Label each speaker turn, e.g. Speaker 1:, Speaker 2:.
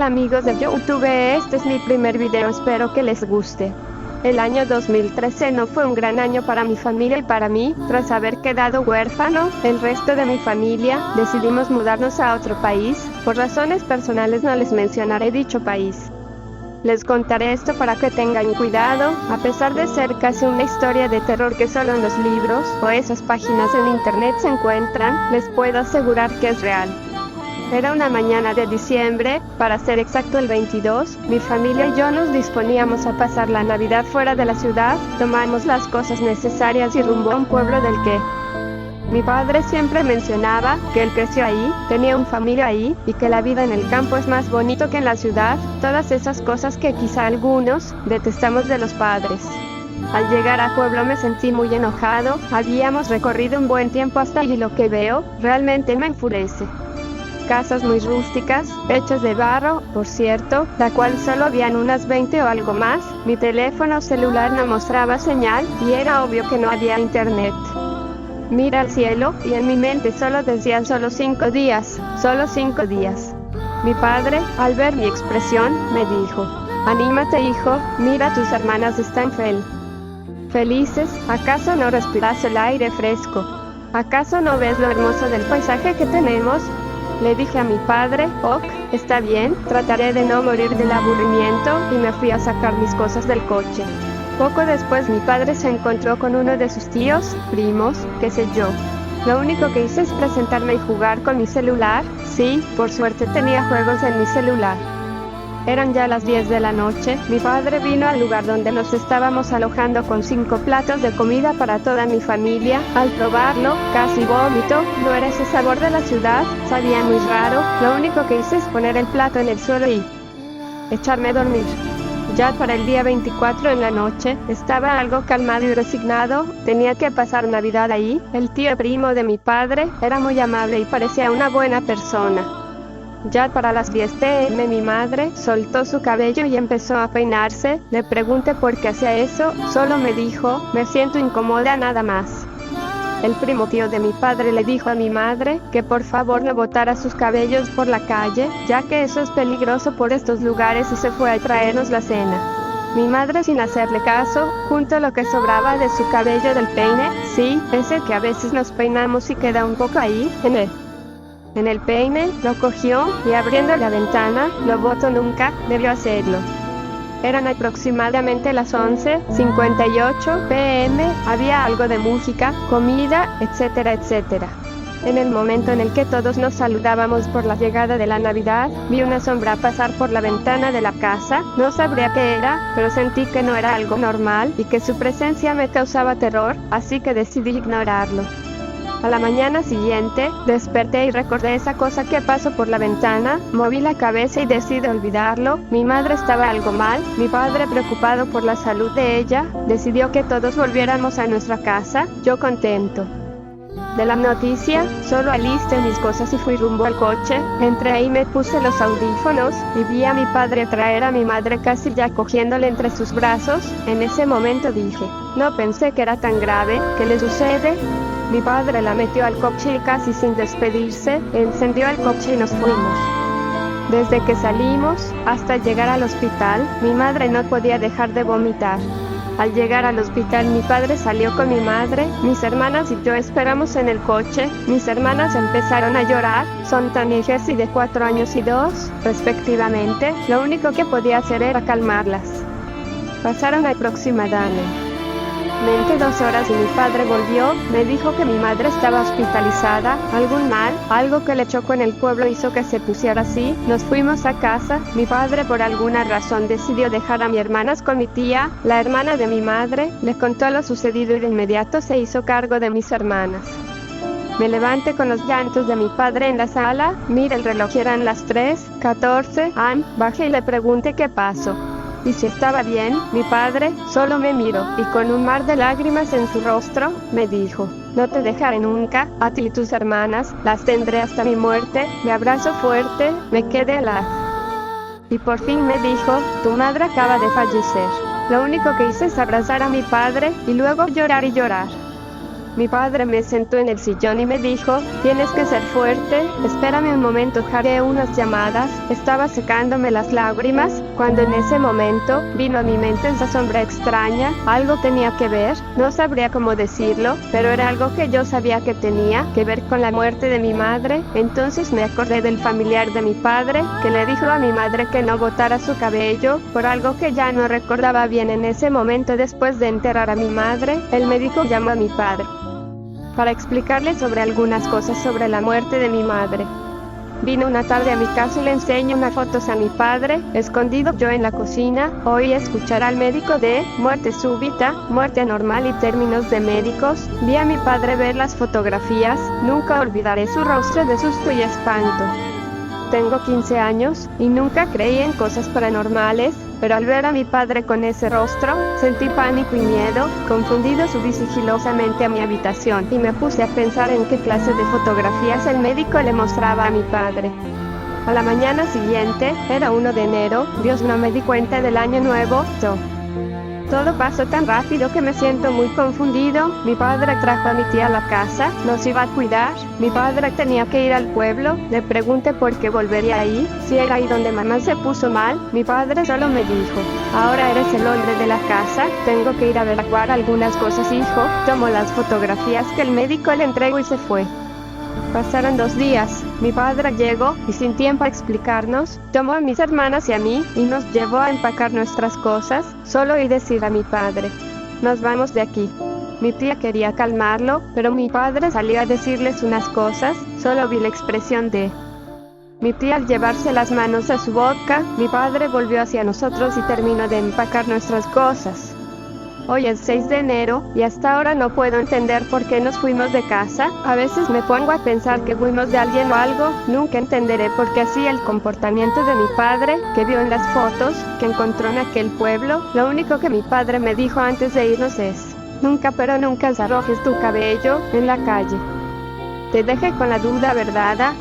Speaker 1: tal amigos de YouTube? Este es mi primer video, espero que les guste. El año 2013 no fue un gran año para mi familia y para mí. Tras haber quedado huérfano, el resto de mi familia, decidimos mudarnos a otro país. Por razones personales no les mencionaré dicho país. Les contaré esto para que tengan cuidado, a pesar de ser casi una historia de terror que solo en los libros o esas páginas en internet se encuentran, les puedo asegurar que es real. Era una mañana de diciembre, para ser exacto el 22, mi familia y yo nos disponíamos a pasar la Navidad fuera de la ciudad, tomamos las cosas necesarias y rumbo a un pueblo del que mi padre siempre mencionaba que él creció ahí, tenía una familia ahí, y que la vida en el campo es más bonito que en la ciudad, todas esas cosas que quizá algunos detestamos de los padres. Al llegar a pueblo me sentí muy enojado, habíamos recorrido un buen tiempo hasta allí y lo que veo, realmente me enfurece. Casas muy rústicas, hechas de barro, por cierto, la cual solo habían unas 20 o algo más, mi teléfono celular no mostraba señal, y era obvio que no había internet. Mira al cielo, y en mi mente solo decían solo 5 días, solo 5 días. Mi padre, al ver mi expresión, me dijo: "Anímate hijo, mira tus hermanas están felices, ¿acaso no respiras el aire fresco? ¿Acaso no ves lo hermoso del paisaje que tenemos?". Le dije a mi padre: "Ok, está bien, trataré de no morir del aburrimiento", y me fui a sacar mis cosas del coche. Poco después mi padre se encontró con uno de sus tíos, primos, qué sé yo. Lo único que hice es presentarme y jugar con mi celular. Sí, por suerte tenía juegos en mi celular. Eran ya las 10 de la noche, mi padre vino al lugar donde nos estábamos alojando con 5 platos de comida para toda mi familia. Al probarlo, casi vómito, no era ese sabor de la ciudad, sabía muy raro. Lo único que hice es poner el plato en el suelo y echarme a dormir. Ya para el día 24 en la noche, estaba algo calmado y resignado, tenía que pasar Navidad ahí. El tío primo de mi padre era muy amable y parecía una buena persona. Ya para las 10 p.m. mi madre soltó su cabello y empezó a peinarse. Le pregunté por qué hacía eso, solo me dijo: "Me siento incómoda, nada más". El primo tío de mi padre le dijo a mi madre que por favor no botara sus cabellos por la calle, ya que eso es peligroso por estos lugares, y se fue a traernos la cena. Mi madre, sin hacerle caso, juntó lo que sobraba de su cabello del peine, sí, ese que a veces nos peinamos y queda un poco ahí, en el peine, lo cogió, y abriendo la ventana, lo botó. Nunca debió hacerlo. Eran aproximadamente las 11:58 p.m, había algo de música, comida, etcétera, etcétera. En el momento en el que todos nos saludábamos por la llegada de la Navidad, vi una sombra pasar por la ventana de la casa. No sabría qué era, pero sentí que no era algo normal, y que su presencia me causaba terror, así que decidí ignorarlo. A la mañana siguiente, desperté y recordé esa cosa que pasó por la ventana, moví la cabeza y decidí olvidarlo. Mi madre estaba algo mal, mi padre, preocupado por la salud de ella, decidió que todos volviéramos a nuestra casa, yo contento. De la noticia, solo alisté mis cosas y fui rumbo al coche. Entré ahí, me puse los audífonos, y vi a mi padre traer a mi madre casi ya cogiéndole entre sus brazos. En ese momento dije: "No pensé que era tan grave, ¿qué le sucede?". Mi padre la metió al coche y casi sin despedirse, encendió el coche y nos fuimos. Desde que salimos, hasta llegar al hospital, mi madre no podía dejar de vomitar. Al llegar al hospital mi padre salió con mi madre, mis hermanas y yo esperamos en el coche. Mis hermanas empezaron a llorar, son Tania y Jessie de 4 años y 2, respectivamente. Lo único que podía hacer era calmarlas. Pasaron aproximadamente 2 horas y mi padre volvió, me dijo que mi madre estaba hospitalizada, algún mal, algo que le chocó en el pueblo hizo que se pusiera así. Nos fuimos a casa, mi padre por alguna razón decidió dejar a mis hermanas con mi tía, la hermana de mi madre, le contó lo sucedido y de inmediato se hizo cargo de mis hermanas. Me levanté con los llantos de mi padre en la sala, mira el reloj, eran las 3:14 am, bajé y le pregunté qué pasó. Y si estaba bien, mi padre solo me miró, y con un mar de lágrimas en su rostro, me dijo: "No te dejaré nunca, a ti y tus hermanas, las tendré hasta mi muerte". Me abrazó fuerte, me quedé helada. Y por fin me dijo: "Tu madre acaba de fallecer". Lo único que hice es abrazar a mi padre, y luego llorar y llorar. Mi padre me sentó en el sillón y me dijo, tienes que ser fuerte, espérame un momento, haré unas llamadas. Estaba secándome las lágrimas, cuando en ese momento vino a mi mente esa sombra extraña, algo tenía que ver, no sabría cómo decirlo, pero era algo que yo sabía que tenía que ver con la muerte de mi madre. Entonces me acordé del familiar de mi padre, que le dijo a mi madre que no botara su cabello, por algo que ya no recordaba bien en ese momento. Después de enterrar a mi madre, el médico llamó a mi padre para explicarle sobre algunas cosas sobre la muerte de mi madre. Vino una tarde a mi casa y le enseño unas fotos a mi padre, escondido yo en la cocina. Oí escuchar al médico de muerte súbita, muerte anormal y términos de médicos. Vi a mi padre ver las fotografías, nunca olvidaré su rostro de susto y espanto. Tengo 15 años y nunca creí en cosas paranormales, pero al ver a mi padre con ese rostro, sentí pánico y miedo. Confundido subí sigilosamente a mi habitación y me puse a pensar en qué clase de fotografías el médico le mostraba a mi padre. A la mañana siguiente, era 1 de enero, Dios, no me di cuenta del año nuevo. Todo pasó tan rápido que me siento muy confundido. Mi padre trajo a mi tía a la casa, nos iba a cuidar. Mi padre tenía que ir al pueblo, le pregunté por qué volvería ahí, si era ahí donde mamá se puso mal. Mi padre solo me dijo, ahora eres el hombre de la casa, tengo que ir a averiguar algunas cosas, hijo. Tomó las fotografías que el médico le entregó y se fue. Pasaron 2 días, mi padre llegó y sin tiempo a explicarnos, tomó a mis hermanas y a mí y nos llevó a empacar nuestras cosas. Solo oí decir a mi padre, nos vamos de aquí. Mi tía quería calmarlo, pero mi padre salió a decirles unas cosas. Solo vi la expresión de mi tía al llevarse las manos a su boca. Mi padre volvió hacia nosotros y terminó de empacar nuestras cosas. Hoy es 6 de enero, y hasta ahora no puedo entender por qué nos fuimos de casa. A veces me pongo a pensar que fuimos de alguien o algo. Nunca entenderé por qué así el comportamiento de mi padre, que vio en las fotos, que encontró en aquel pueblo. Lo único que mi padre me dijo antes de irnos es, nunca pero nunca arrojes tu cabello en la calle. Te dejé con la duda, ¿verdad?